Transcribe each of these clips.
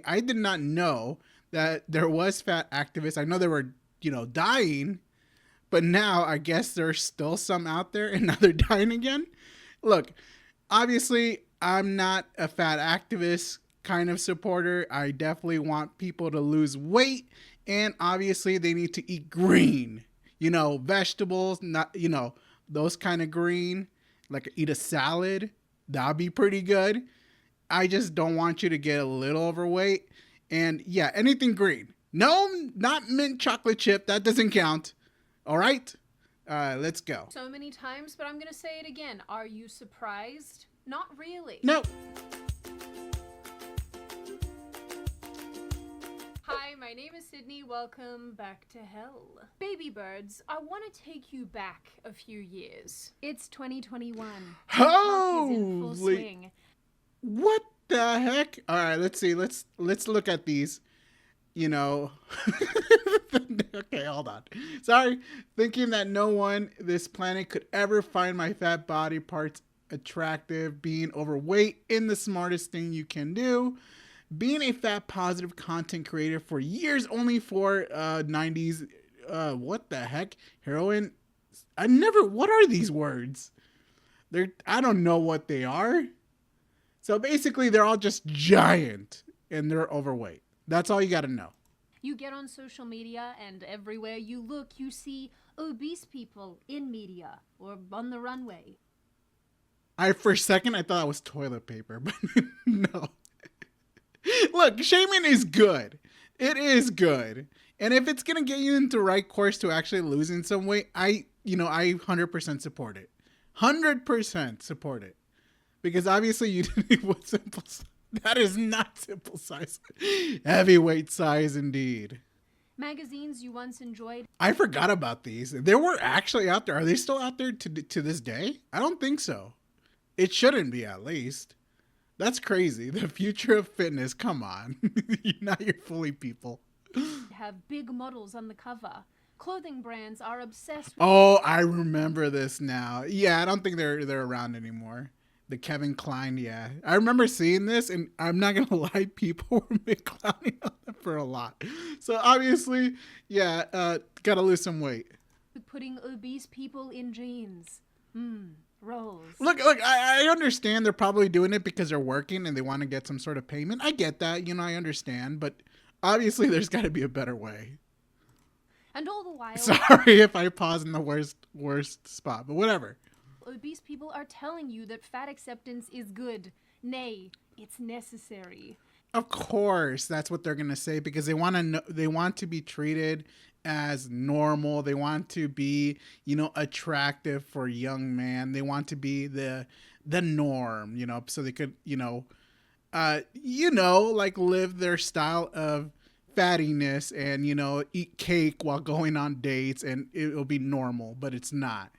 I did not know that there was fat activists. I know they were, dying, but now I guess there's still some out there and now they're dying again. Look, obviously, I'm not a fat activist kind of supporter. I definitely want people to lose weight, and obviously they need to eat green, vegetables, not, those kind of green, like eat a salad. That'd be pretty good. I just don't want you to get a little overweight. And yeah, anything green. No, not mint chocolate chip. That doesn't count. All right? Let's go. So many times, but I'm going to say it again. Are you surprised? Not really. No. Hi, my name is Sydney. Welcome back to hell. Baby birds, I want to take you back a few years. It's 2021. Holy! Is in full swing. What the heck? All right, let's see. Let's look at these. Okay, hold on. Sorry. Thinking that no one this planet could ever find my fat body parts attractive, being overweight in the smartest thing you can do, being a fat positive content creator for years only for 90s what the heck? Heroin. What are these words? I don't know what they are. So basically they're all just giant and they're overweight. That's all you got to know. You get on social media and everywhere you look, you see obese people in media or on the runway. For a second, I thought it was toilet paper, but no. Look, shaming is good. It is good. And if it's going to get you into the right course to actually losing some weight, I 100% support it. 100% support it. Because obviously you didn't want simple size. That is not simple size. Heavyweight size indeed. Magazines you once enjoyed. I forgot about these. They were actually out there. Are they still out there to this day? I don't think so. It shouldn't be, at least. That's crazy. The future of fitness. Come on. Now you're fooling people. Have big models on the cover. Clothing brands are obsessed with. Oh, I remember this now. Yeah, I don't think they're around anymore. The Kevin Klein, yeah. I remember seeing this, and I'm not going to lie, people were clowning on them for a lot. So obviously, yeah, got to lose some weight. Putting obese people in jeans. Rolls. Look, I understand they're probably doing it because they're working and they want to get some sort of payment. I get that, I understand, but obviously there's got to be a better way. And all the while... Sorry if I pause in the worst spot, but whatever. Obese people are telling you that fat acceptance is good. Nay, it's necessary. Of course, that's what they're going to say because they want to be treated as normal. They want to be, attractive for a young man. They want to be the norm, so they could, like live their style of fattiness and, eat cake while going on dates and it'll be normal, but it's not.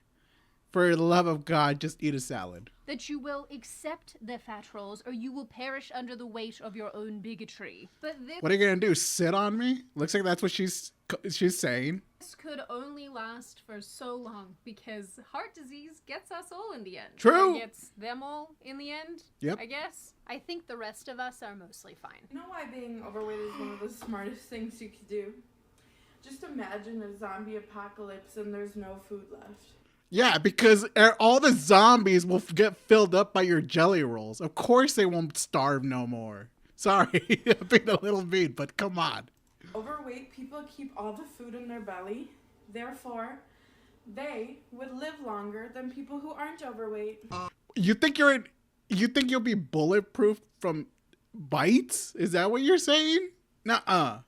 For the love of God, just eat a salad. That you will accept the fat rolls or you will perish under the weight of your own bigotry. But what are you going to do, sit on me? Looks like that's what she's saying. This could only last for so long because heart disease gets us all in the end. True. Or gets them all in the end, yep. I guess. I think the rest of us are mostly fine. You know why being overweight is one of the smartest things you could do? Just imagine a zombie apocalypse and there's no food left. Yeah, because all the zombies will get filled up by your jelly rolls. Of course they won't starve no more. Sorry, I'm being a little mean, but come on. Overweight people keep all the food in their belly. Therefore, they would live longer than people who aren't overweight. You think you'll be bulletproof from bites? Is that what you're saying? Nuh-uh.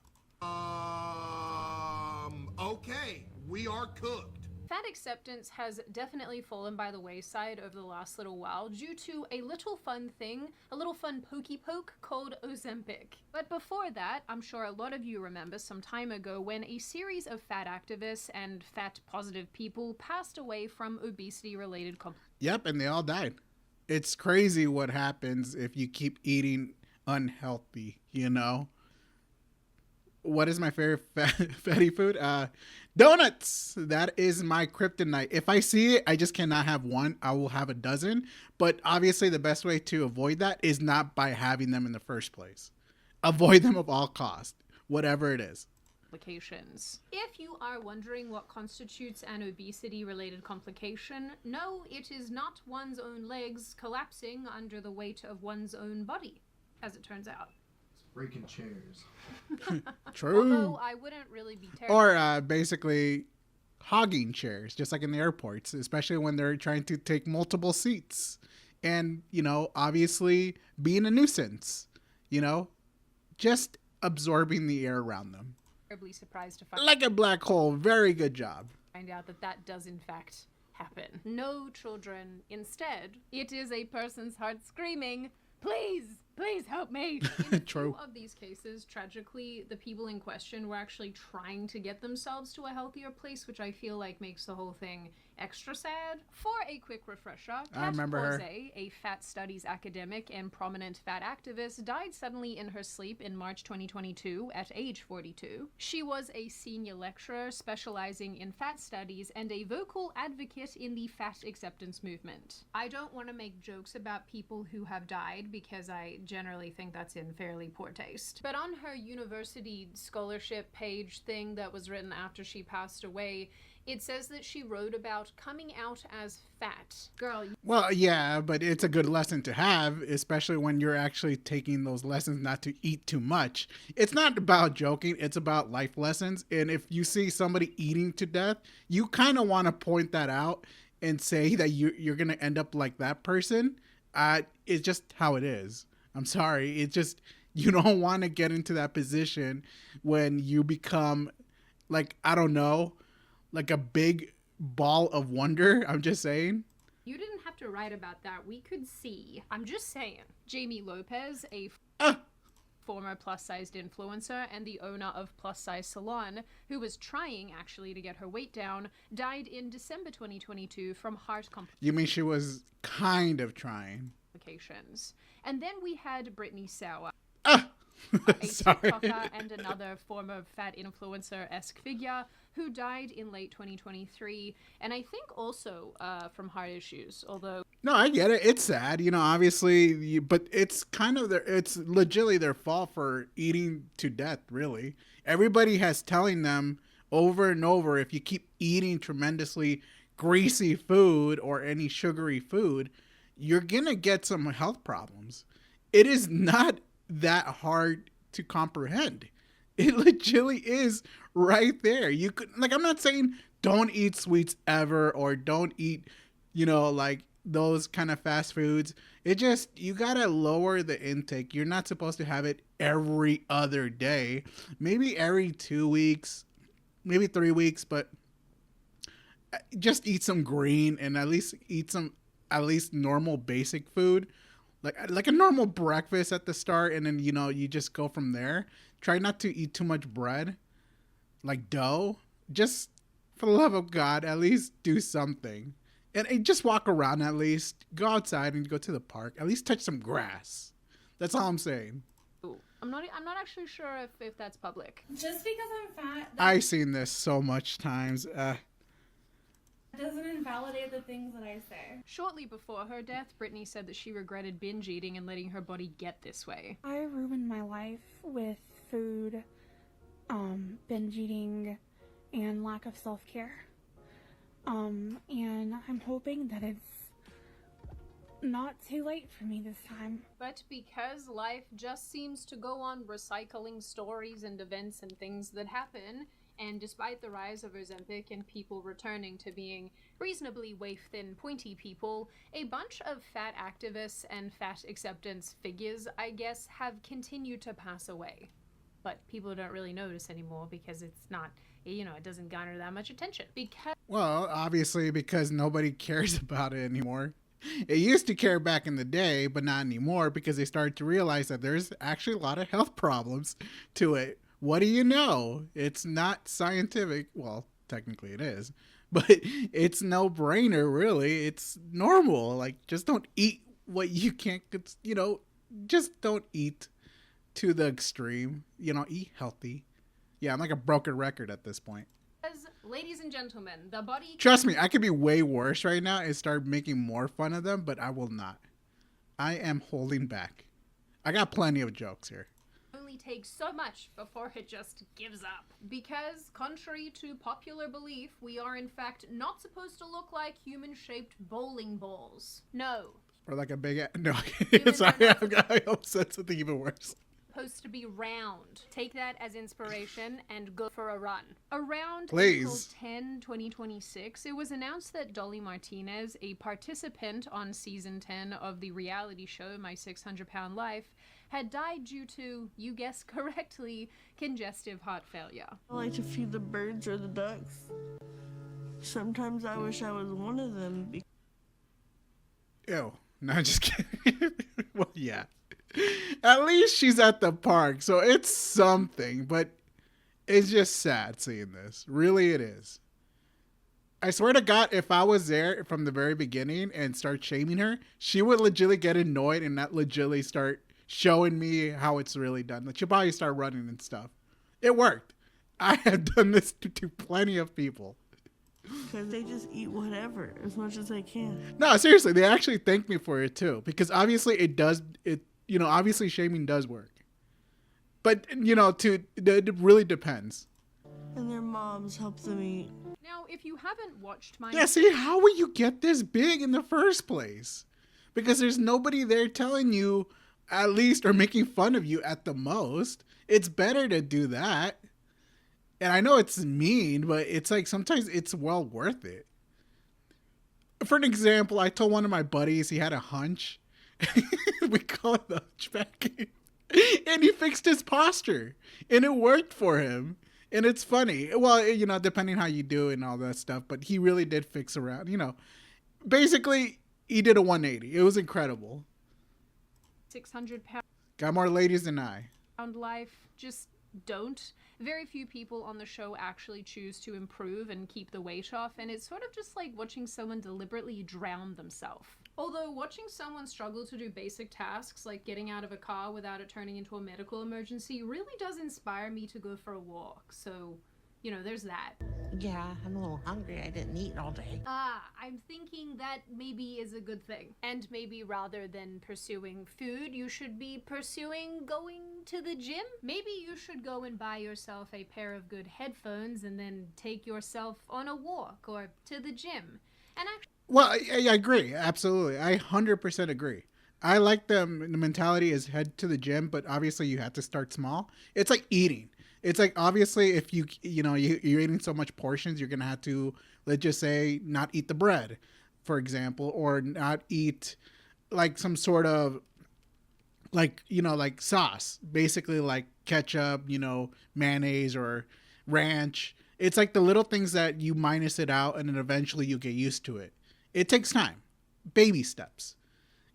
Okay, we are cooked. Fat acceptance has definitely fallen by the wayside over the last little while due to a little fun thing, a little fun pokey poke called Ozempic. But before that, I'm sure a lot of you remember some time ago when a series of fat activists and fat positive people passed away from obesity-related complications. Yep, and they all died. It's crazy what happens if you keep eating unhealthy, What is my favorite fatty food? Donuts. That is my kryptonite. If I see it, I just cannot have one. I will have a dozen. But obviously the best way to avoid that is not by having them in the first place. avoid them at all costs, whatever it is. Complications. If you are wondering what constitutes an obesity-related complication, no, it is not one's own legs collapsing under the weight of one's own body, as it turns out. Breaking chairs. True. Although I wouldn't really be terrified. Or basically hogging chairs, just like in the airports, especially when they're trying to take multiple seats. And, obviously being a nuisance, just absorbing the air around them. Terribly surprised to Like a black hole. Very good job. find out that that does in fact happen. No children. Instead, it is a person's heart screaming, "Please, please help me." In True. two of these cases, tragically, the people in question were actually trying to get themselves to a healthier place, which I feel like makes the whole thing extra sad. For a quick refresher, Kat remember her. Corzay, a fat studies academic and prominent fat activist, died suddenly in her sleep in March 2022 at age 42. She was a senior lecturer specializing in fat studies and a vocal advocate in the fat acceptance movement. I don't want to make jokes about people who have died because I generally think that's in fairly poor taste. But on her university scholarship page thing that was written after she passed away, it says that she wrote about coming out as fat. Girl, Well, yeah, but it's a good lesson to have, especially when you're actually taking those lessons not to eat too much. It's not about joking, it's about life lessons. And if you see somebody eating to death, you kind of want to point that out and say that you're going to end up like that person. It's just how it is. I'm sorry. It's just, you don't want to get into that position when you become, like, I don't know, like a big ball of wonder. I'm just saying. you didn't have to write about that. We could see. I'm just saying. Jamie Lopez, a former plus-sized influencer and the owner of Plus Size Salon, who was trying actually to get her weight down, died in December 2022 from heart You mean she was kind of trying? complications. And then we had Brittany Sauer, Ah! a Sorry. TikToker and another former fat influencer-esque figure who died in late 2023, and I think also from heart issues, although No, I get it. It's sad, obviously, but it's kind of it's legitimately their fault for eating to death, really. Everybody has telling them over and over, if you keep eating tremendously greasy food or any sugary food, you're going to get some health problems. It is not that hard to comprehend. It legitimately is right there. You could, like, I'm not saying don't eat sweets ever or don't eat, like those kind of fast foods. It just, you gotta lower the intake. You're not supposed to have it every other day. Maybe every 2 weeks, maybe 3 weeks, but just eat some green and at least eat some normal basic food. Like a normal breakfast at the start, and then you just go from there. Try not to eat too much bread, like dough. Just for the love of God, at least do something, and just walk around. At least go outside and go to the park. At least touch some grass. That's all I'm saying. I'm not actually sure if that's public. Just because I'm fat, I've seen this so much times. doesn't invalidate the things that I say. Shortly before her death, Brittany said that she regretted binge eating and letting her body get this way. I ruined my life with food, binge eating, and lack of self-care. And I'm hoping that it's not too late for me this time. But because life just seems to go on recycling stories and events and things that happen, and despite the rise of Ozempic and people returning to being reasonably waif-thin, pointy people, a bunch of fat activists and fat acceptance figures, I guess, have continued to pass away. But people don't really notice anymore because it's not, it doesn't garner that much attention. Well, obviously because nobody cares about it anymore. It used to care back in the day, but not anymore because they started to realize that there's actually a lot of health problems to it. What do you know? It's not scientific. Well, technically it is, but it's no brainer, really. It's normal. Like, just don't eat what you can't, just don't eat to the extreme. Eat healthy. Yeah, I'm like a broken record at this point. Ladies and gentlemen, the body... Trust me, I could be way worse right now and start making more fun of them, but I will not. I am holding back. I got plenty of jokes here. Only takes so much before it just gives up. Because, contrary to popular belief, we are in fact not supposed to look like human-shaped bowling balls. No. Or like a big... No, Humans sorry, are I hope said something even worse. Supposed to be round. Take that as inspiration and go for a run. Around Please. April 10, 2026, it was announced that Dolly Martinez, a participant on season 10 of the reality show My 600-Pound Life, had died due to, you guessed correctly, congestive heart failure. I like to feed the birds or the ducks. Sometimes I wish I was one of them. Ew. No, I'm just kidding. Well, yeah. At least she's at the park, so it's something, but it's just sad seeing this. Really, it is. I swear to God, if I was there from the very beginning and start shaming her, she would legitimately get annoyed and not legitimately start showing me how it's really done. Like, she'll probably start running and stuff. It worked. I have done this to plenty of people. Because they just eat whatever as much as they can. No, seriously, they actually thank me for it too, because obviously obviously shaming does work. But, it really depends. And their moms help them eat. Now, if you haven't watched my... Yeah, see, how would you get this big in the first place? Because there's nobody there telling you, at least, or making fun of you at the most. It's better to do that. And I know it's mean, but it's like sometimes it's well worth it. For an example, I told one of my buddies he had a hunch. We call it the hunchback. And he fixed his posture. And it worked for him. And it's funny. Well, depending how you do and all that stuff. But he really did fix around. Basically, he did a 180. It was incredible. 600-pound Got more ladies than I. life, just don't. Very few people on the show actually choose to improve and keep the weight off, and it's sort of just like watching someone deliberately drown themselves. Although watching someone struggle to do basic tasks like getting out of a car without it turning into a medical emergency really does inspire me to go for a walk, so, there's that. Yeah, I'm a little hungry. I didn't eat all day. I'm thinking that maybe is a good thing. And maybe rather than pursuing food, you should be pursuing going to the gym? Maybe you should go and buy yourself a pair of good headphones and then take yourself on a walk or to the gym. And Well, I agree. Absolutely. I 100% agree. I like the mentality is head to the gym, but obviously you have to start small. It's like eating. It's like, obviously, if you're eating so much portions, you're going to have to, let's just say, not eat the bread, for example, or not eat like some sort of like sauce, basically like ketchup, mayonnaise or ranch. It's like the little things that you minus it out and then eventually you get used to it. It takes time, baby steps.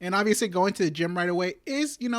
And obviously going to the gym right away is better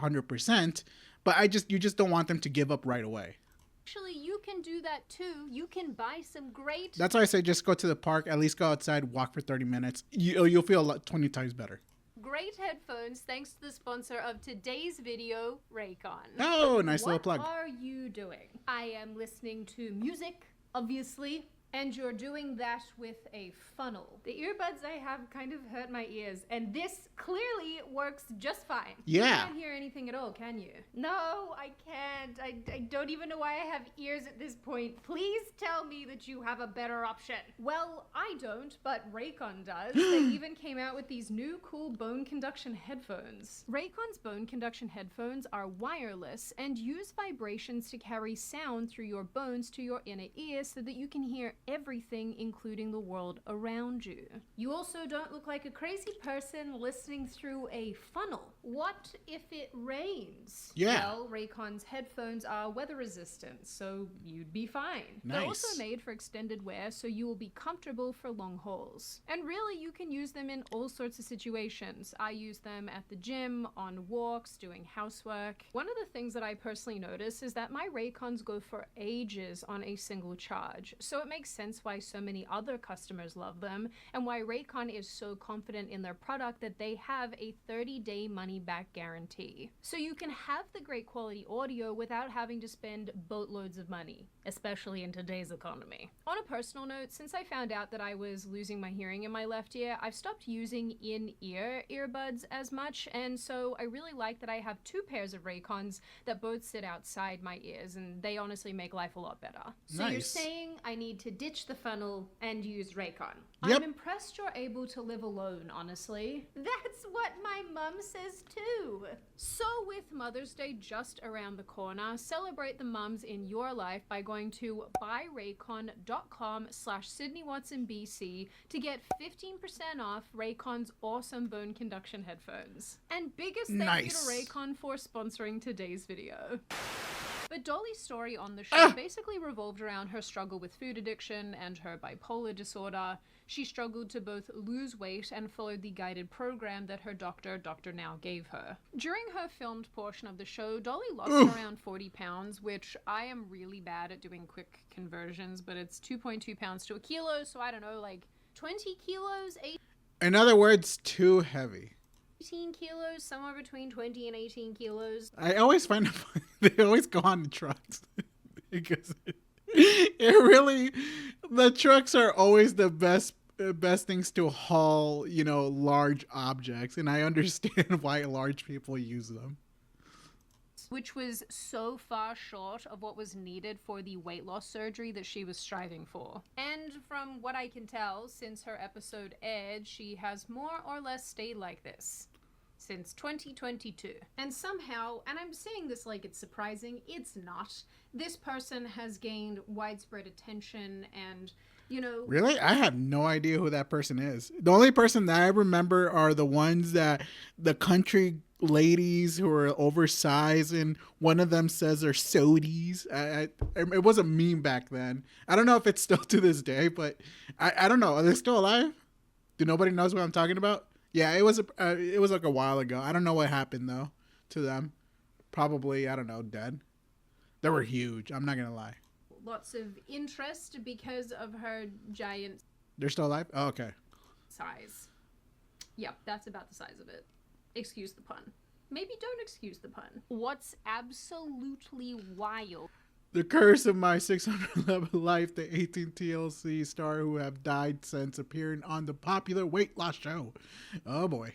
100%. But you just don't want them to give up right away. actually, you can do that too. You can buy some great... That's why I say just go to the park, at least go outside, walk for 30 minutes. You'll feel 20 times better. Great headphones thanks to the sponsor of today's video, Raycon. Oh, nice little plug. What are you doing? I am listening to music, obviously. And you're doing that with a funnel. The earbuds I have kind of hurt my ears, and this clearly works just fine. Yeah. You can't hear anything at all, can you? No, I can't. I don't even know why I have ears at this point. Please tell me that you have a better option. Well, I don't, but Raycon does. They even came out with these new cool bone conduction headphones. Raycon's bone conduction headphones are wireless and use vibrations to carry sound through your bones to your inner ear so that you can hear everything, including the world around you. You also don't look like a crazy person listening through a funnel. What if it rains? Yeah. Well, Raycon's headphones are weather resistant, so you'd be fine. Nice. They're also made for extended wear, so you will be comfortable for long hauls. And really, you can use them in all sorts of situations. I use them at the gym, on walks, doing housework. One of the things that I personally notice is that my Raycons go for ages on a single charge, so it makes sense why so many other customers love them, and why Raycon is so confident in their product that they have a 30-day money-back guarantee. So you can have the great quality audio without having to spend boatloads of money, especially in today's economy. On a personal note, since I found out that I was losing my hearing in my left ear, I've stopped using in-ear earbuds as much, and so I really like that I have 2 pairs of Raycons that both sit outside my ears, and they honestly make life a lot better. So you're Nice. saying I need to ditch the funnel and use Raycon. Yep. I'm impressed you're able to live alone, honestly. That's what my mum says too. So with Mother's Day just around the corner, celebrate the mums in your life by going to buyraycon.com/SydneyWatsonBC to get 15% off Raycon's awesome bone conduction headphones. And biggest thank you to Nice. Raycon for sponsoring today's video. But Dolly's story on the show basically revolved around her struggle with food addiction and her bipolar disorder. She struggled to both lose weight and follow the guided program that her doctor, Dr. Now, gave her. During her filmed portion of the show, Dolly lost around 40 pounds, which I am really bad at doing quick conversions, but it's 2.2 pounds to a kilo, so I don't know, like 20 kilos, In other words, too heavy. 18 kilos, somewhere between 20 and 18 kilos. I always find it funny. They always go on the trucks because it really, the trucks are always the best things to haul, you know, large objects, and I understand why large people use them. Which was so far short of what was needed for the weight loss surgery that she was striving for. And from what I can tell, since her episode aired, she has more or less stayed like this since 2022. And somehow, and I'm saying this like it's surprising, it's not, this person has gained widespread attention and, you know... Really? I have no idea who that person is. The only person that I remember are the ones that the country ladies who are oversized, and one of them says they're sodies. It was a meme back then. I don't know if it's still to this day, but I don't know. Are they still alive? Do nobody knows what I'm talking about? Yeah, it was like a while ago. I don't know what happened though to them. Probably, I don't know, dead. They were huge. I'm not gonna lie. Lots of interest because of her giant They're still alive? Oh, okay. size. Yep, that's about the size of it. Excuse the pun. Maybe don't excuse the pun. What's absolutely wild The curse of my 611 life, the 18 TLC star who have died since appearing on the popular weight loss show. Oh boy.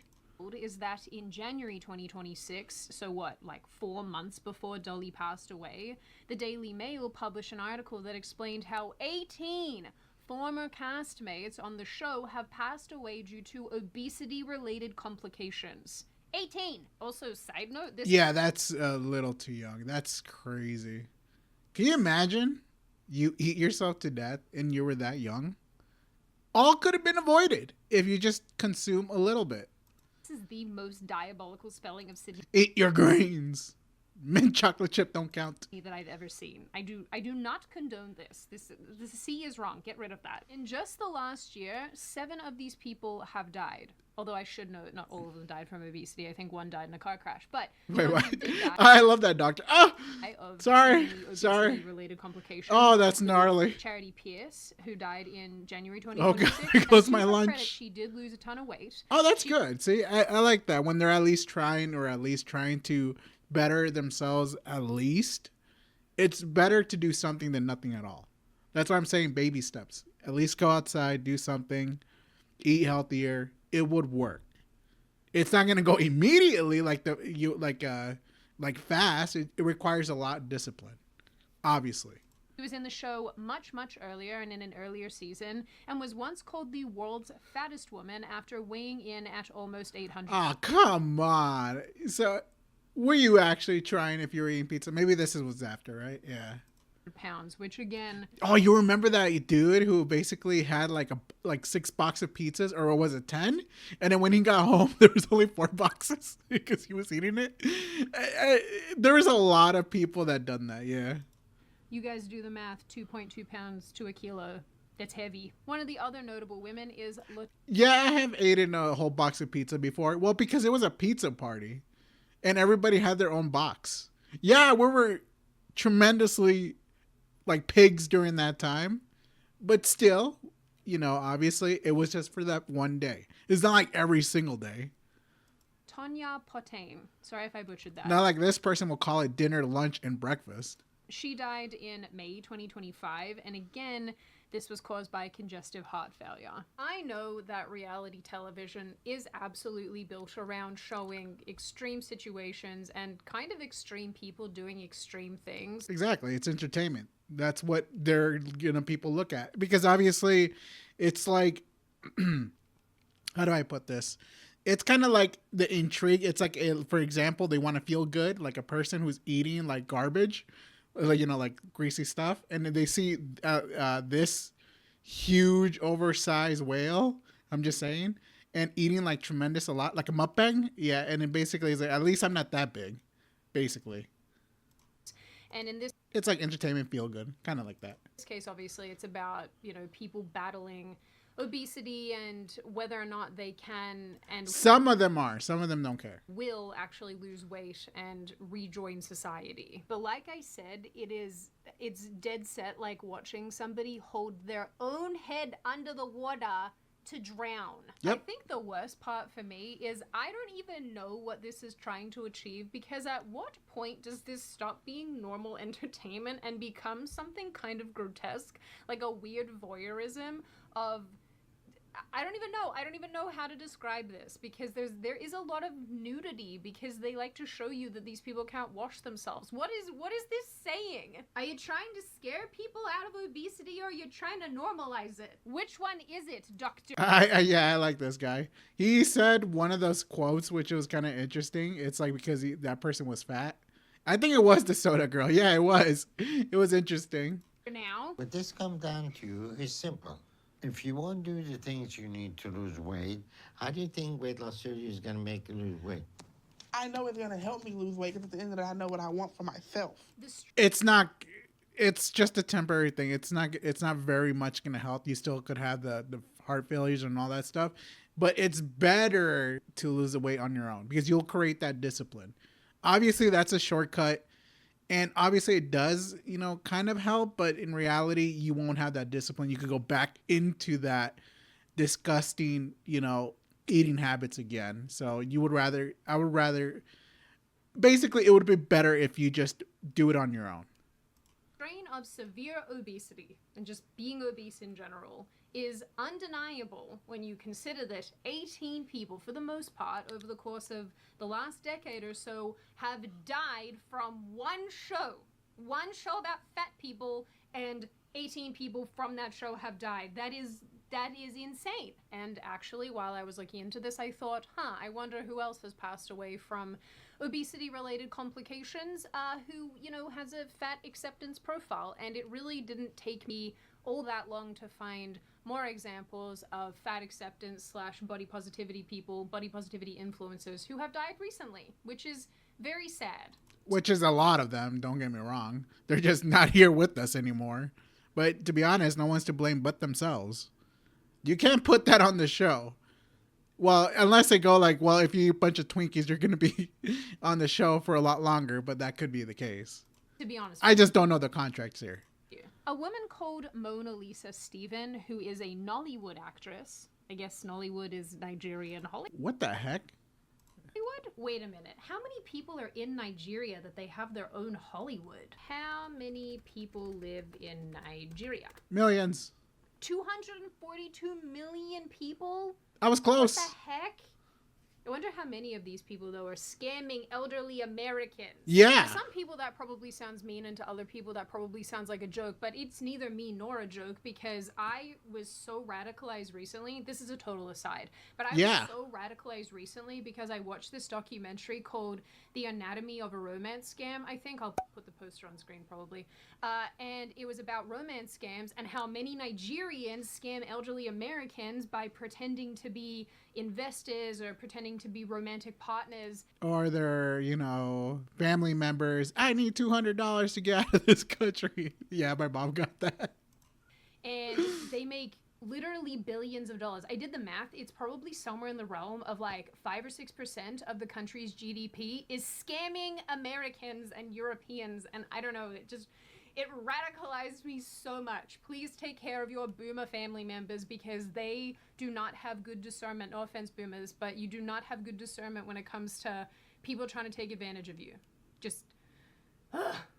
is that in January 2026, so what, like 4 months before Dolly passed away, the Daily Mail published an article that explained how 18 former castmates on the show have passed away due to obesity-related complications. 18! Also, side note, this... Yeah, that's a little too young. That's crazy. Can you imagine you eat yourself to death and you were that young? All could have been avoided if you just consume a little bit. This is the most diabolical spelling of Sydney Eat your greens. Mint chocolate chip don't count. that I've ever seen. I do not condone this. The C is wrong. Get rid of that. In just the last year, 7 of these people have died. Although I should know that not all of them died from obesity. I think 1 died in a car crash. But Wait, what? did die I love that doctor. Oh, of sorry. related complications. Oh, that's gnarly. Charity Pierce, who died in January Oh, 2026. God, there goes and to my her lunch. credit, she did lose a ton of weight. Oh, that's good. See, I like that when they're at least trying to better themselves at least. It's better to do something than nothing at all. That's why I'm saying baby steps. At least go outside, do something, eat healthier. It would work. It's not gonna go immediately like fast. It requires a lot of discipline, obviously. She was in the show much, much earlier and in an earlier season, and was once called the world's fattest woman after weighing in at almost 800 Oh, come on. So, were you actually trying if you were eating pizza? Maybe this was after, right? Yeah. pounds, which again... Oh, you remember that dude who basically had like 6 boxes of pizzas, or was it 10? And then when he got home, there was only 4 boxes because he was eating it. There was a lot of people that done that, yeah. You guys do the math, 2.2 pounds to a kilo. That's heavy. One of the other notable women is... Yeah, I have eaten a whole box of pizza before. Well, because it was a pizza party. And everybody had their own box. Yeah, we were tremendously like pigs during that time. But still, obviously it was just for that one day. It's not like every single day. Tonya Potain. Sorry if I butchered that. Not like this person will call it dinner, lunch, and breakfast. She died in May 2025, and again, this was caused by congestive heart failure. I know that reality television is absolutely built around showing extreme situations and kind of extreme people doing extreme things. Exactly. It's entertainment. That's what people look at. Because obviously it's like, how do I put this? It's kind of like the intrigue. It's like, for example, they want to feel good, like a person who's eating like garbage, like greasy stuff. And then they see this huge oversized whale, I'm just saying, and eating like tremendous a lot, like a mukbang. Yeah. And it basically is like, at least I'm not that big, basically. And in this It's like entertainment feel good, kind of like that. case, obviously, it's about, people battling obesity and whether or not they can and Some of them don't care. will actually lose weight and rejoin society. But like I said, it's dead set like watching somebody hold their own head under the water to drown. Yep. I think the worst part for me is I don't even know what this is trying to achieve, because at what point does this stop being normal entertainment and become something kind of grotesque, like a weird voyeurism of I don't even know how to describe this, because there is a lot of nudity, because they like to show you that these people can't wash themselves. What is this saying? Are you trying to scare people out of obesity, or are you trying to normalize it? Which one is it, Doctor? I like this guy. He said one of those quotes, which was kind of interesting. It's like because that person was fat. I think it was the soda girl. Yeah, it was. It was interesting. Now, What this comes down to is simple. If you won't do the things you need to lose weight, how do you think weight loss surgery is going to make you lose weight? I know it's going to help me lose weight, because at the end of the day, I know what I want for myself. It's not. It's just a temporary thing. It's not very much going to help. You still could have the heart failures and all that stuff, but it's better to lose the weight on your own, because you'll create that discipline. Obviously, that's a shortcut. And obviously it does, kind of help, but in reality, you won't have that discipline. You could go back into that disgusting, eating habits again. So I would rather, basically it would be better if you just do it on your own. strain of severe obesity and just being obese in general is undeniable when you consider that 18 people, for the most part, over the course of the last decade or so, have died from one show about fat people, and 18 people from that show have died. That is insane. And actually, while I was looking into this, I thought, I wonder who else has passed away from obesity-related complications, who, has a fat acceptance profile. And it really didn't take me all that long to find more examples of fat acceptance / body positivity people, body positivity influencers who have died recently, which is very sad. Which is a lot of them, don't get me wrong. They're just not here with us anymore. But to be honest, no one's to blame but themselves. You can't put that on the show. Well, unless they go like, well, if you eat a bunch of Twinkies, you're going to be on the show for a lot longer, but that could be the case. To be honest, I just don't know the contracts here. A woman called Mona Lisa Stephen, who is a Nollywood actress. I guess Nollywood is Nigerian Hollywood. What the heck? Hollywood? Wait a minute. How many people are in Nigeria that they have their own Hollywood? How many people live in Nigeria? Millions. 242 million people? I was close. What the heck? I wonder how many of these people, though, are scamming elderly Americans. Yeah. To some people, that probably sounds mean, and to other people, that probably sounds like a joke, but it's neither mean nor a joke, because I was so radicalized recently. This is a total aside, but I was so radicalized recently because I watched this documentary called The Anatomy of a Romance Scam. I think I'll put the poster on screen probably. And it was about romance scams and how many Nigerians scam elderly Americans by pretending to be investors or pretending to be romantic partners. Or their, family members. I need $200 to get out of this country. Yeah, my mom got that. And they make literally billions of dollars. I did the math. It's probably somewhere in the realm of like 5 or 6% of the country's GDP is scamming Americans and Europeans. And I don't know, It radicalized me so much. Please take care of your boomer family members because they do not have good discernment. No offense, boomers, but you do not have good discernment when it comes to people trying to take advantage of you. Just,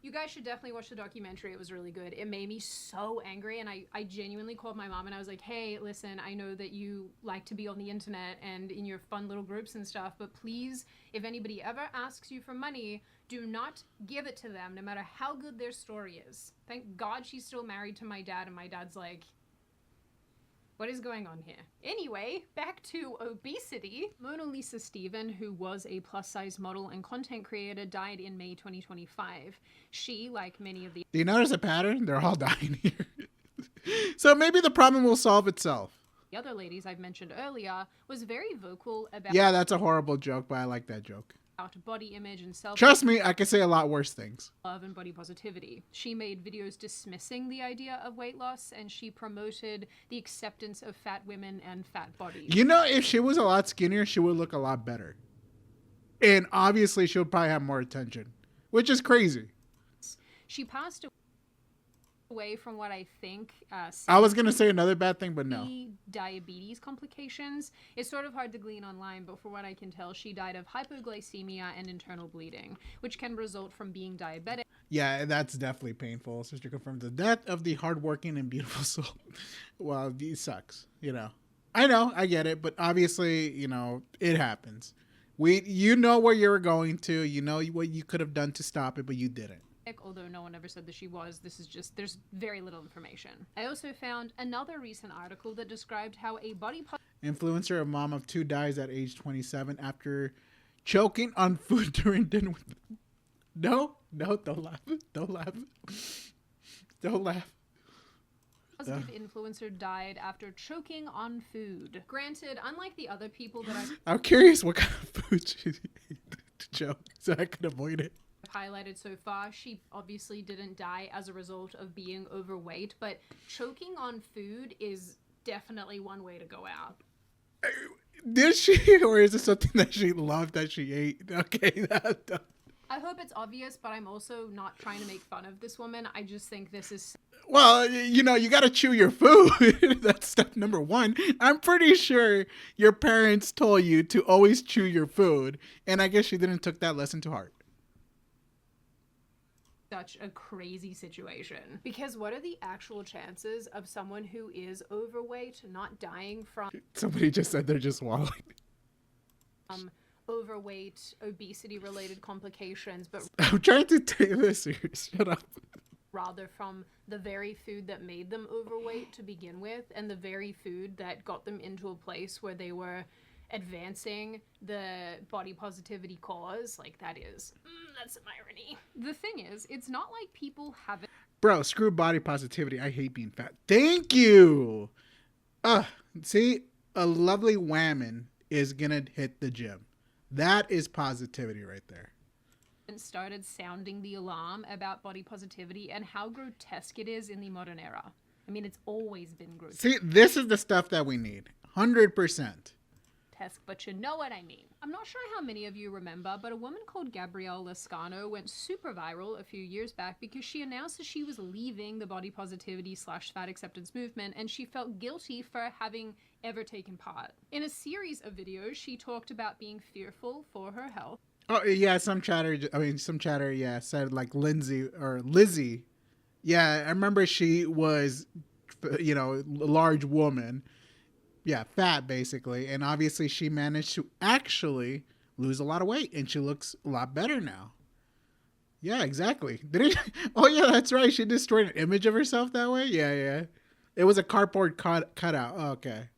you guys should definitely watch the documentary. It was really good. It made me so angry, and I genuinely called my mom and I was like, hey, listen, I know that you like to be on the internet and in your fun little groups and stuff, but please, if anybody ever asks you for money, do not give it to them, no matter how good their story is. Thank God she's still married to my dad, and my dad's like, what is going on here? Anyway, back to obesity. Mona Lisa Stephen, who was a plus-size model and content creator, died in May 2025. She, like many of the... Do you notice a pattern? They're all dying here. So maybe the problem will solve itself. The other ladies I've mentioned earlier, was very vocal about... Yeah, that's a horrible joke, but I like that joke. Body image and self... Trust me, I can say a lot worse things. Love and body positivity. She made videos dismissing the idea of weight loss, and she promoted the acceptance of fat women and fat bodies. You know, if she was a lot skinnier, she would look a lot better. And obviously, she would probably have more attention, which is crazy. She passed away from what I think... I was going to say another bad thing, but no. Diabetes complications. It's sort of hard to glean online, but for what I can tell, she died of hypoglycemia and internal bleeding, which can result from being diabetic. Yeah, that's definitely painful. Sister confirmed the death of the hardworking and beautiful soul. Well, it sucks, you know. I know, I get it, but obviously, you know, it happens. You know where you were going to, you know what you could have done to stop it, but you didn't. Although no one ever said that she was. This is just, there's very little information. I also found another recent article that described how a body influencer, a mom of 2, dies at age 27 after choking on food during dinner with... No, don't laugh. Don't laugh. Don't laugh. Positive influencer died after choking on food. Granted, unlike the other people that I'm curious what kind of food she ate to choke so I could avoid it. Highlighted so far, she obviously didn't die as a result of being overweight, but choking on food is definitely one way to go out. Did she, or is it something that she loved that she ate? Okay, I hope it's obvious, but I'm also not trying to make fun of this woman. I just think this is... Well, you know, you got to chew your food. That's step number 1. I'm pretty sure your parents told you to always chew your food, and I guess she didn't took that lesson to heart. Such a crazy situation, because what are the actual chances of someone who is overweight not dying from somebody just said they're just swallowing overweight, obesity related complications, but I'm trying to take this serious. Shut up. Rather from the very food that made them overweight to begin with, and the very food that got them into a place where they were advancing the body positivity cause. Like, that is, that's an irony. The thing is, it's not like people haven't... Bro, screw body positivity. I hate being fat. Thank you. See, a lovely whammon is gonna hit the gym. That is positivity right there. Started sounding the alarm about body positivity and how grotesque it is in the modern era. I mean, it's always been grotesque. See, this is the stuff that we need. 100%. But you know what I mean. I'm not sure how many of you remember, but a woman called Gabrielle Lascano went super viral a few years back because she announced that she was leaving the body positivity / fat acceptance movement, and she felt guilty for having ever taken part. In a series of videos, she talked about being fearful for her health. Oh, yeah, some chatter, yeah, said like Lizzie. Yeah, I remember she was, you know, a large woman. Yeah, fat basically, and obviously she managed to actually lose a lot of weight, and she looks a lot better now. Yeah, exactly. Oh yeah, that's right. She destroyed an image of herself that way. Yeah. It was a cardboard cutout. Oh, okay.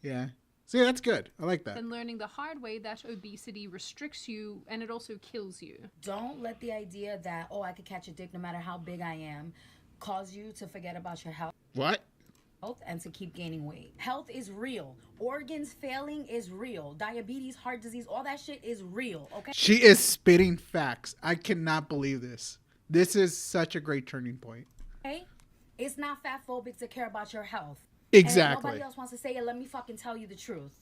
Yeah. See, that's good. I like that. And learning the hard way that obesity restricts you, and it also kills you. Don't let the idea that, oh, I could catch a dick no matter how big I am, cause you to forget about your health. What? And to keep gaining weight. Health is real. Organs failing is real. Diabetes, heart disease, all that shit is real, okay? She is spitting facts. I cannot believe this. This is such a great turning point. Okay? It's not fat phobic to care about your health. Exactly. And if nobody else wants to say it, let me fucking tell you the truth.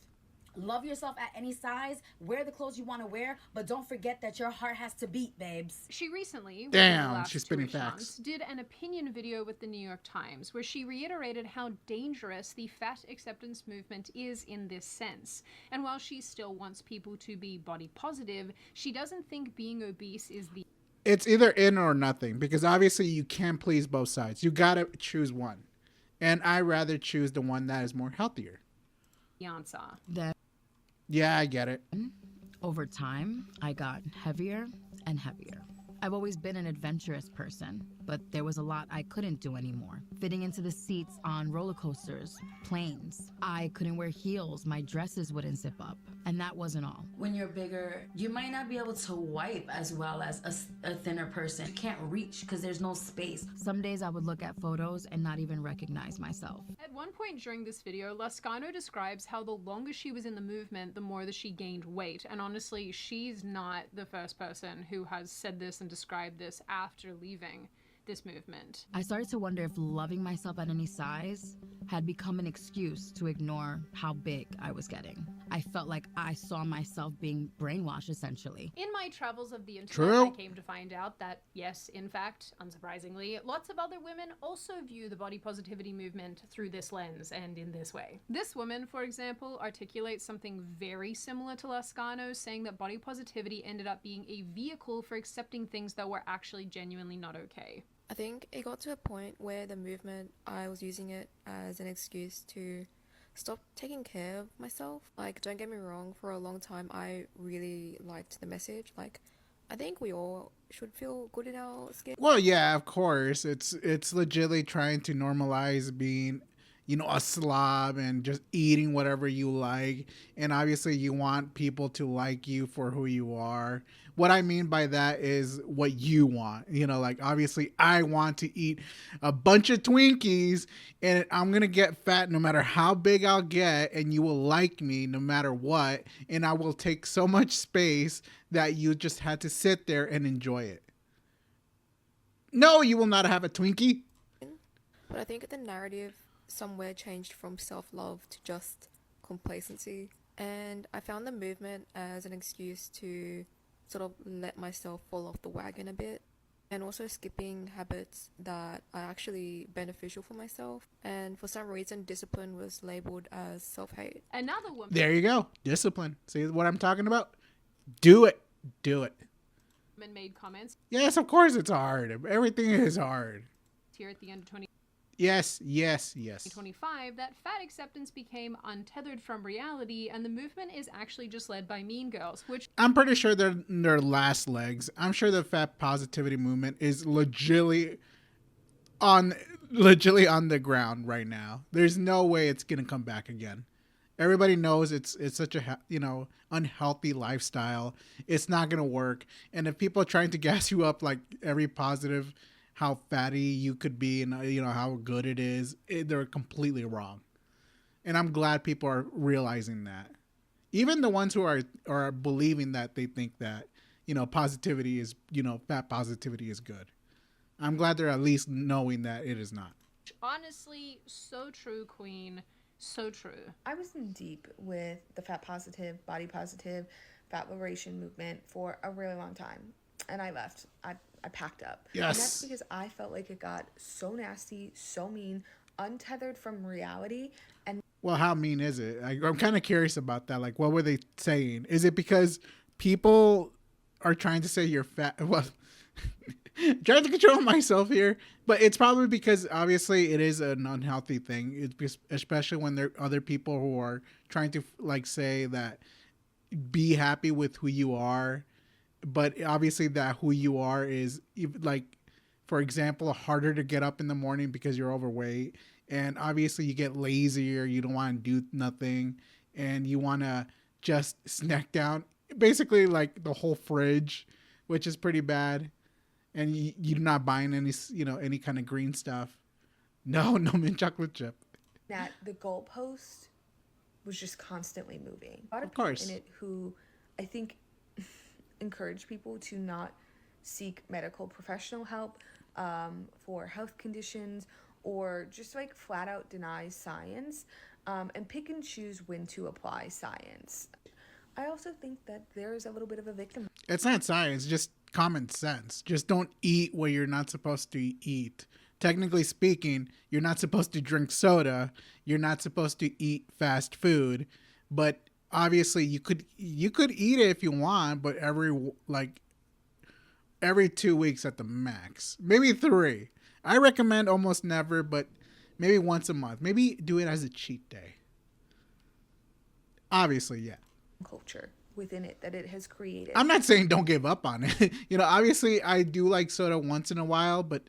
Love yourself at any size, wear the clothes you want to wear, but don't forget that your heart has to beat, babes. She recently, Damn, within the last she's spitting 2-ish facts. months, did an opinion video with the New York Times where she reiterated how dangerous the fat acceptance movement is in this sense. And while she still wants people to be body positive, she doesn't think being obese is the It's either in or nothing, because obviously you can't please both sides. You gotta choose one. And I rather choose the one that is more healthier. answer. Yeah, I get it. Over time, I got heavier and heavier. I've always been an adventurous person, but there was a lot I couldn't do anymore. Fitting into the seats on roller coasters, planes. I couldn't wear heels, my dresses wouldn't zip up. And that wasn't all. When you're bigger, you might not be able to wipe as well as a thinner person. You can't reach because there's no space. Some days I would look at photos and not even recognize myself. At one point during this video, Lascano describes how the longer she was in the movement, the more that she gained weight. And honestly, she's not the first person who has said this and described this after leaving this movement. I started to wonder if loving myself at any size had become an excuse to ignore how big I was getting. I felt like I saw myself being brainwashed, essentially. In my travels of the internet, True. I came to find out that, yes, in fact, unsurprisingly, lots of other women also view the body positivity movement through this lens and in this way. This woman, for example, articulates something very similar to Lascano, saying that body positivity ended up being a vehicle for accepting things that were actually genuinely not okay. I think it got to a point where the movement, I was using it as an excuse to stop taking care of myself. Like, don't get me wrong, for a long time I really liked the message. Like, I think we all should feel good in our skin. Well, yeah, of course. It's legitimately trying to normalize being, a slob and just eating whatever you like. And obviously you want people to like you for who you are. What I mean by that is what you want. Like, obviously I want to eat a bunch of Twinkies and I'm going to get fat no matter how big I'll get, and you will like me no matter what. And I will take so much space that you just had to sit there and enjoy it. No, you will not have a Twinkie. But I think the narrative somewhere changed from self-love to just complacency. And I found the movement as an excuse to sort of let myself fall off the wagon a bit, and also skipping habits that are actually beneficial for myself. And for some reason, discipline was labeled as self-hate. Another woman. There you go. Discipline. See what I'm talking about? Do it. Do it. Made comments. Yes, of course it's hard. Everything is hard. Here at the end of Yes. 2025, that fat acceptance became untethered from reality, and the movement is actually just led by Mean Girls, which I'm pretty sure they're in their last legs. I'm sure the fat positivity movement is legitimately on the ground right now. There's no way it's gonna come back again. Everybody knows it's such a unhealthy lifestyle. It's not gonna work. And if people are trying to gas you up like every positive, how fatty you could be and how good it is, they're completely wrong. And I'm glad people are realizing that. Even the ones who are believing that they think that positivity is fat positivity is good. I'm glad they're at least knowing that it is not. honestly, so true, Queen. So true. I was in deep with the fat positive, body positive, fat liberation movement for a really long time. And I left. I packed up. Yes. And that's because I felt like it got so nasty, so mean, untethered from reality. And well, how mean is it? I'm kind of curious about that. Like, what were they saying? Is it because people are trying to say you're fat? Well, trying to control myself here, but it's probably because obviously it is an unhealthy thing. It's especially when there are other people who are trying to like say that be happy with who you are, but obviously that who you are is like, for example, harder to get up in the morning because you're overweight, and obviously you get lazier. You don't want to do nothing, and you want to just snack down basically like the whole fridge, which is pretty bad. And you're not buying any, any kind of green stuff. No mint chocolate chip. that the goalpost was just constantly moving. A lot Of course. people in it who I think encourage people to not seek medical professional help for health conditions, or just like flat out deny science. and pick and choose when to apply science. I also think that there's a little bit of a victim. It's not science, just common sense. Just don't eat what you're not supposed to eat. Technically speaking, you're not supposed to drink soda. You're not supposed to eat fast food. But obviously, you could eat it if you want, but every 2 weeks at the max, maybe 3. I recommend almost never, but maybe once a month. Maybe do it as a cheat day. Obviously, yeah. Culture within it that it has created. I'm not saying don't give up on it. Obviously I do like soda once in a while, but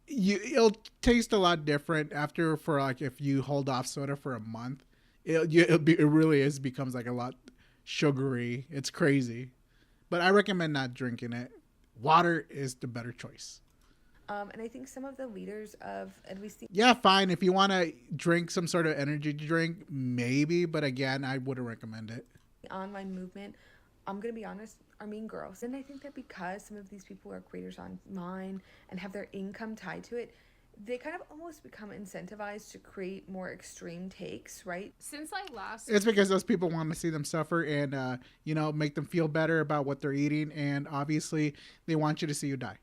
it'll taste a lot different after if you hold off soda for a month. It really becomes like a lot sugary. It's crazy. But I recommend not drinking it. Water is the better choice. And I think some of the leaders of, at least yeah, fine. If you want to drink some sort of energy drink, maybe. But again, I wouldn't recommend it. the online movement, I'm going to be honest, are mean girls. And I think that because some of these people are creators online and have their income tied to it, they kind of almost become incentivized to create more extreme takes, right? Since I last... It's because those people want to see them suffer and, make them feel better about what they're eating. And obviously, they want you to see you die.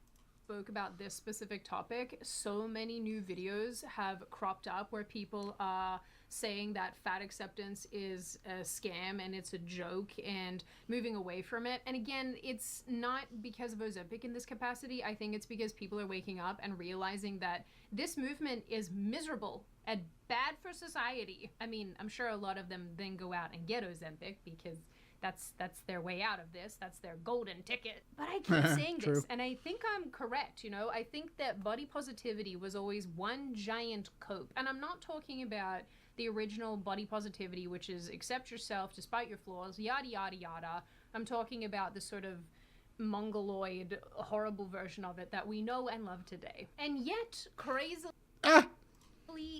Spoke about this specific topic, so many new videos have cropped up where people are saying that fat acceptance is a scam and it's a joke and moving away from it. And again, it's not because of Ozempic in this capacity. I think it's because people are waking up and realizing that this movement is miserable and bad for society. I mean, I'm sure a lot of them then go out and get Ozempic because that's their way out of this. That's their golden ticket. But I keep saying this, and I think I'm correct, I think that body positivity was always one giant cope. And I'm not talking about the original body positivity, which is accept yourself despite your flaws, yada, yada, yada. I'm talking about the sort of mongoloid, horrible version of it that we know and love today. And yet, crazily,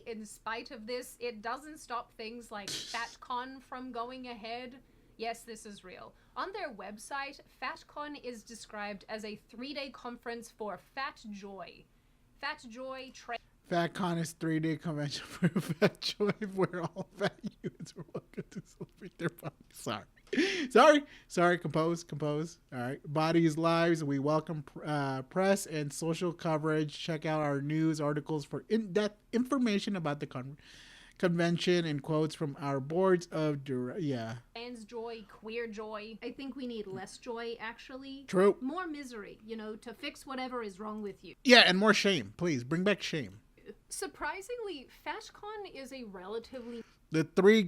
in spite of this, it doesn't stop things like FatCon from going ahead. Yes, this is real. On their website, FatCon is described as a 3-day conference for fat joy. Fat joy, FatCon is 3-day convention for fat joy where all fat humans are welcome to celebrate their bodies. Sorry, compose. All right. Bodies, lives. We welcome press and social coverage. Check out our news articles for in-depth information about the convention and quotes from our boards of trans joy, queer joy. I think we need less joy, actually. True. More misery, to fix whatever is wrong with you. Yeah, and more shame. Please, bring back shame. Surprisingly, FatCon is a relatively The three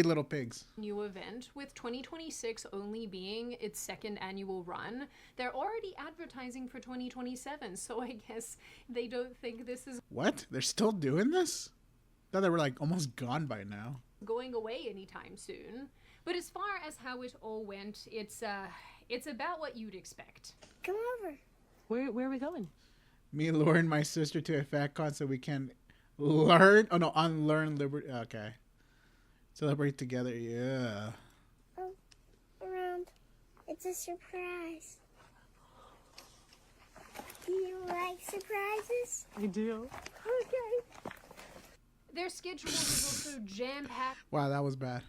little pigs new event, with 2026 only being its second annual run. They're already advertising for 2027, so I guess they don't think this is What? They're still doing this? I thought they were almost gone by now. Going away anytime soon. But as far as how it all went, it's about what you'd expect. Come over. Where are we going? Me luring my sister to a FatCon so we can unlearn liberty. Okay. Celebrate together, yeah. Oh, around. It's a surprise. Do you like surprises? I do. Okay. Their schedule was also jam-packed. Wow, that was bad.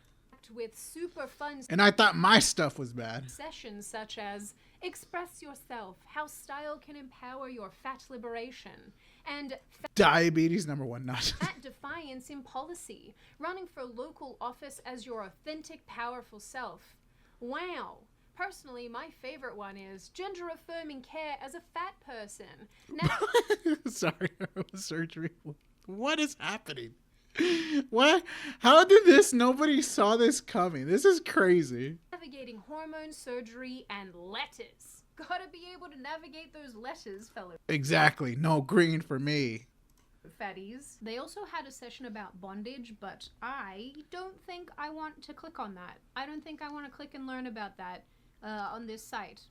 With super fun and I thought my stuff was bad. Sessions such as Express Yourself, How Style Can Empower Your Fat Liberation, and Diabetes #1 not. Fat Defiance in Policy, running for local office as your authentic, powerful self. Wow. Personally, my favorite one is Gender Affirming Care as a Fat Person. Now, sorry, surgery. What is happening? What? How did nobody saw this coming? This is crazy. Navigating hormone surgery and letters. Gotta be able to navigate those letters, fellow. Exactly. No green for me. Fatties. They also had a session about bondage, but I don't think I want to click on that. I don't think I want to click and learn about that on this site.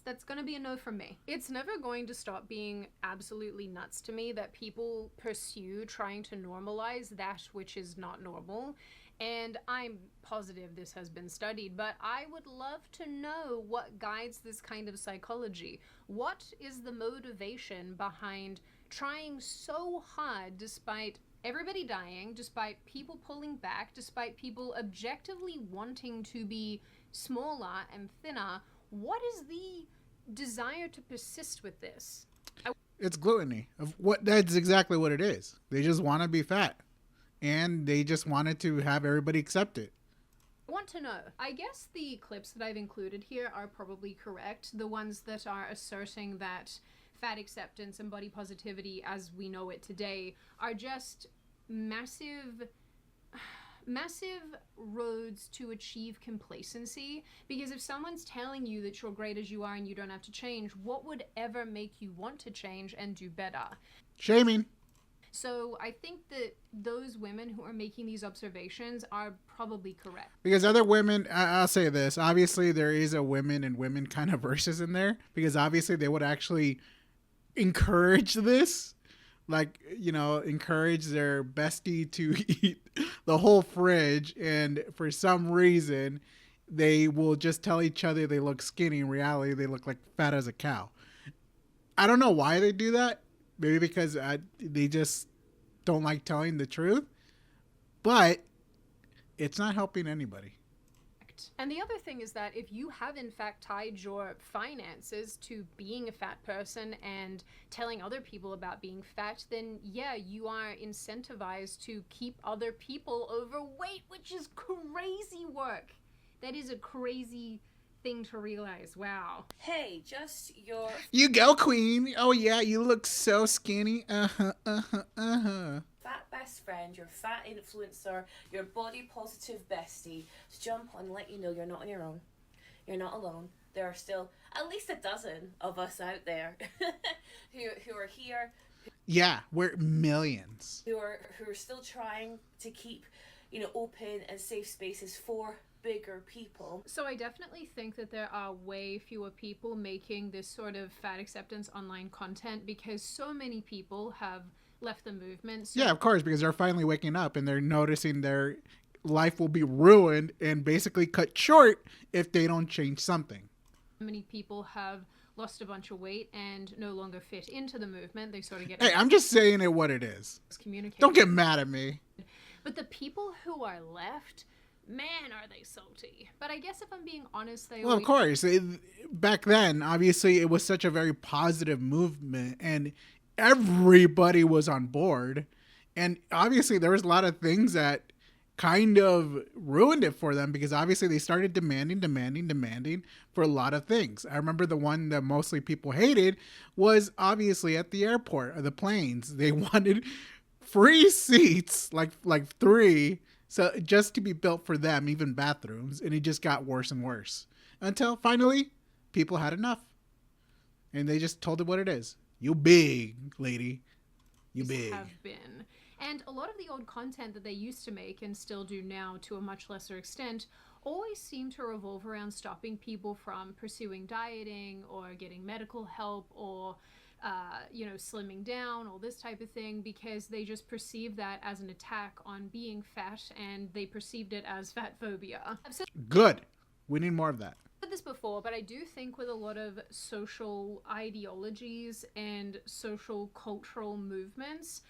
That's gonna be a no from me. It's never going to stop being absolutely nuts to me that people pursue trying to normalize that which is not normal. And I'm positive this has been studied, but I would love to know what guides this kind of psychology. What is the motivation behind trying so hard despite everybody dying, despite people pulling back, despite people objectively wanting to be smaller and thinner, what is the desire to persist with this? It's gluttony. That's exactly what it is. They just want to be fat, and they just wanted to have everybody accept it. I want to know. I guess the clips that I've included here are probably correct. The ones that are asserting that fat acceptance and body positivity as we know it today are just massive roads to achieve complacency, because if someone's telling you that you're great as you are and you don't have to change, what would ever make you want to change and do better? Shaming. So I think that those women who are making these observations are probably correct. Because other women, I'll say this, obviously there is a women and women kind of versus in there, because obviously they would actually encourage this, like, you know, encourage their bestie to eat the whole fridge, and for some reason they will just tell each other they look skinny. In reality, they look like fat as a cow. I don't know why they do that. Maybe because they just don't like telling the truth, but it's not helping anybody. And the other thing is that if you have in fact tied your finances to being a fat person and telling other people about being fat, then yeah, you are incentivized to keep other people overweight, which is crazy work. That is a crazy thing to realize. Wow. Hey, just your... You go, queen. Oh yeah, you look so skinny. fat best friend, your fat influencer, your body positive bestie to jump on and let you know you're not on your own. You're not alone. There are still at least a dozen of us out there who are here. Yeah, we're millions. Who are still trying to keep, you know, open and safe spaces for bigger people. So I definitely think that there are way fewer people making this sort of fat acceptance online content, because so many people have left the movement. So yeah, of course, because they're finally waking up and they're noticing their life will be ruined and basically cut short if they don't change something. Many people have lost a bunch of weight and no longer fit into the movement. They sort of get... Hey, I'm just saying it what it is. Don't get mad at me. But the people who are left, man, are they salty. But I guess if I'm being honest, they... Well, of course. Back then, obviously, it was such a very positive movement and everybody was on board. And obviously, there was a lot of things that kind of ruined it for them, because obviously they started demanding for a lot of things. I remember the one that mostly people hated was obviously at the airport or the planes. They wanted free seats, like 3, so just to be built for them, even bathrooms, and it just got worse and worse until finally people had enough and they just told it what it is. You big lady, you big. Have been. And a lot of the old content that they used to make and still do now to a much lesser extent always seem to revolve around stopping people from pursuing dieting or getting medical help or you know, slimming down or this type of thing, because they just perceive that as an attack on being fat and they perceived it as fat phobia. Good. We need more of that. I've said this before, but I do think with a lot of social ideologies and social cultural movements,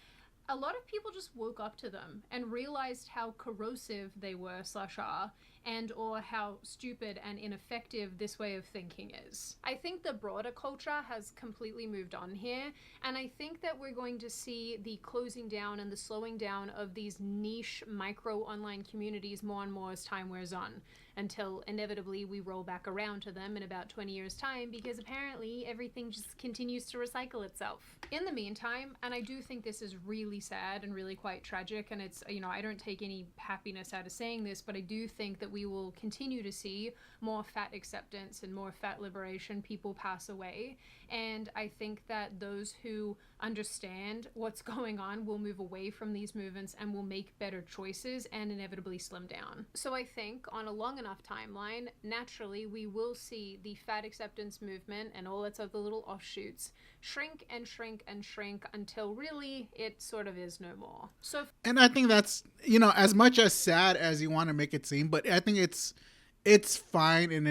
a lot of people just woke up to them and realized how corrosive they were / are, and or how stupid and ineffective this way of thinking is. I think the broader culture has completely moved on here, and I think that we're going to see the closing down and the slowing down of these niche micro online communities more and more as time wears on, until inevitably we roll back around to them in about 20 years time, because apparently everything just continues to recycle itself. In the meantime, and I do think this is really sad and really quite tragic, and it's, you know, I don't take any happiness out of saying this, but I do think that we will continue to see more fat acceptance and more fat liberation. People pass away, and I think that those who understand what's going on will move away from these movements and will make better choices and inevitably slim down. So I think on a long enough timeline, naturally we will see the fat acceptance movement and all its other little offshoots shrink and shrink and shrink until really it sort of is no more. So, and I think that's, you know, as much as sad as you want to make it seem, but I think it's fine, and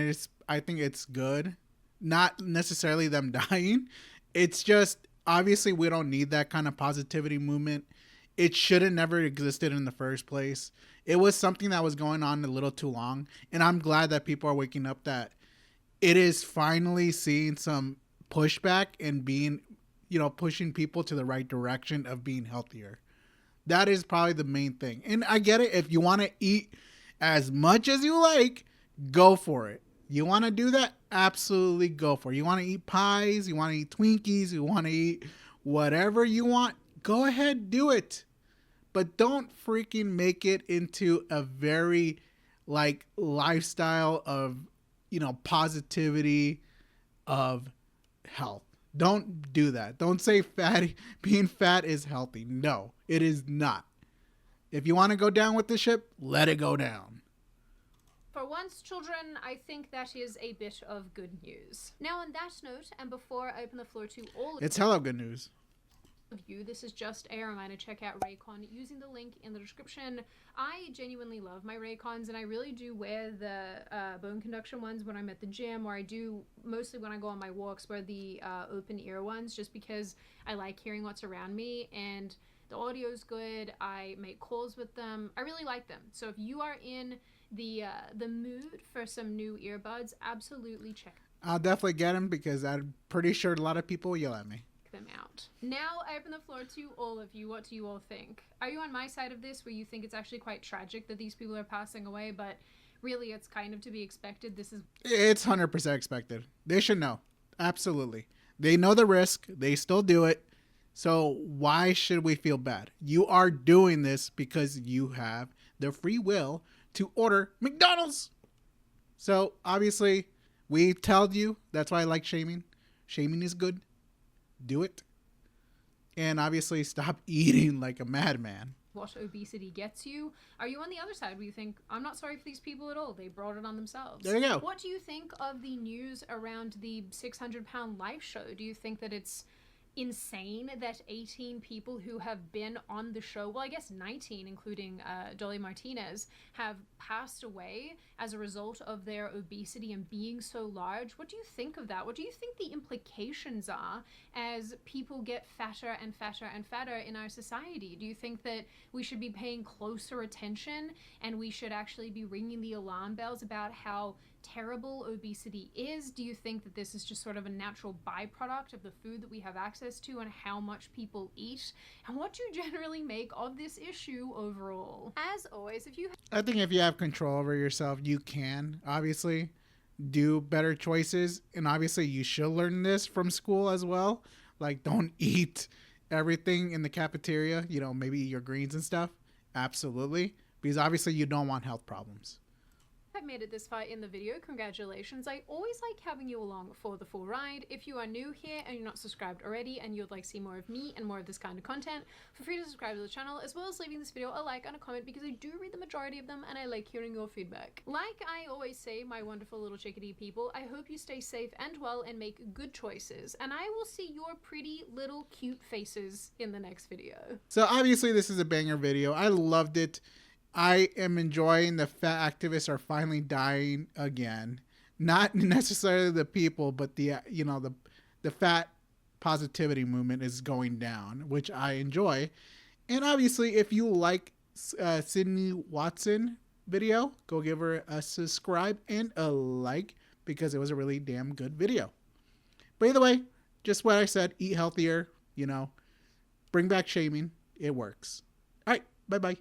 I think it's good. Not necessarily them dying. It's just, obviously we don't need that kind of positivity movement it should have never existed in the first place. It was something that was going on a little too long. And I'm glad that people are waking up that it is finally seeing some pushback and being, pushing people to the right direction of being healthier. That is probably the main thing. And I get it. If you want to eat as much as you like, go for it. You want to do that? Absolutely go for it. You want to eat pies, you want to eat Twinkies, you want to eat whatever you want, go ahead, do it. But don't freaking make it into a very lifestyle of, positivity, of health. Don't do that. Don't say being fat is healthy. No, it is not. If you want to go down with the ship, let it go down. For once, children, I think that is a bit of good news. Now, on that note, and before I open the floor to all of It's hella good news. you, this is just a reminder, check out Raycon using the link in the description. I genuinely love my Raycons, and I really do wear the bone conduction ones when I'm at the gym, or I do mostly when I go on my walks, wear the open ear ones, just because I like hearing what's around me, and the audio's good. I make calls with them. I really like them. So if you are in the mood for some new earbuds, absolutely check I'll definitely get them because I'm pretty sure a lot of people will yell at me. them out. Now I open the floor to all of you. What do you all think? Are you on my side of this, where you think it's actually quite tragic that these people are passing away, but really it's kind of to be expected? It's 100% expected. They should know. Absolutely. They know the risk. They still do it. So why should we feel bad? You are doing this because you have the free will to order McDonald's. So obviously we tell you, that's why I like shaming. Shaming is good. Do it. And obviously stop eating like a madman. What obesity gets you. Are you on the other side where you think, I'm not sorry for these people at all, they brought it on themselves? There you go. What do you think of the news around the 600-pound life show? Do you think that it's insane that 18 people who have been on the show, well, I guess 19, including Dolly Martinez, have passed away as a result of their obesity and being so large? What do you think of that? What do you think the implications are as people get fatter and fatter and fatter in our society? Do you think that we should be paying closer attention and we should actually be ringing the alarm bells about how terrible obesity is? Do you think that this is just sort of a natural byproduct of the food that we have access to and how much people eat? And what do you generally make of this issue overall? As always, I think if you have control over yourself, you can obviously do better choices. And obviously you should learn this from school as well. Like, don't eat everything in the cafeteria, maybe your greens and stuff. Absolutely. Because obviously you don't want health problems. I've made it this far in the video, congratulations. I always like having you along for the full ride. If you are new here and you're not subscribed already and you'd like to see more of me and more of this kind of content, feel free to subscribe to the channel, as well as leaving this video a like and a comment, because I do read the majority of them and I like hearing your feedback. Like I always say, my wonderful little chickadee people, I hope you stay safe and well and make good choices, and I will see your pretty little cute faces in the next video. So obviously this is a banger video. I loved it. I am enjoying the fat activists are finally dying again. Not necessarily the people, but the fat positivity movement is going down, which I enjoy. And obviously, if you like Sydney Watson video, go give her a subscribe and a like, because it was a really damn good video. But either way, just what I said, eat healthier, bring back shaming. It works. All right, bye-bye.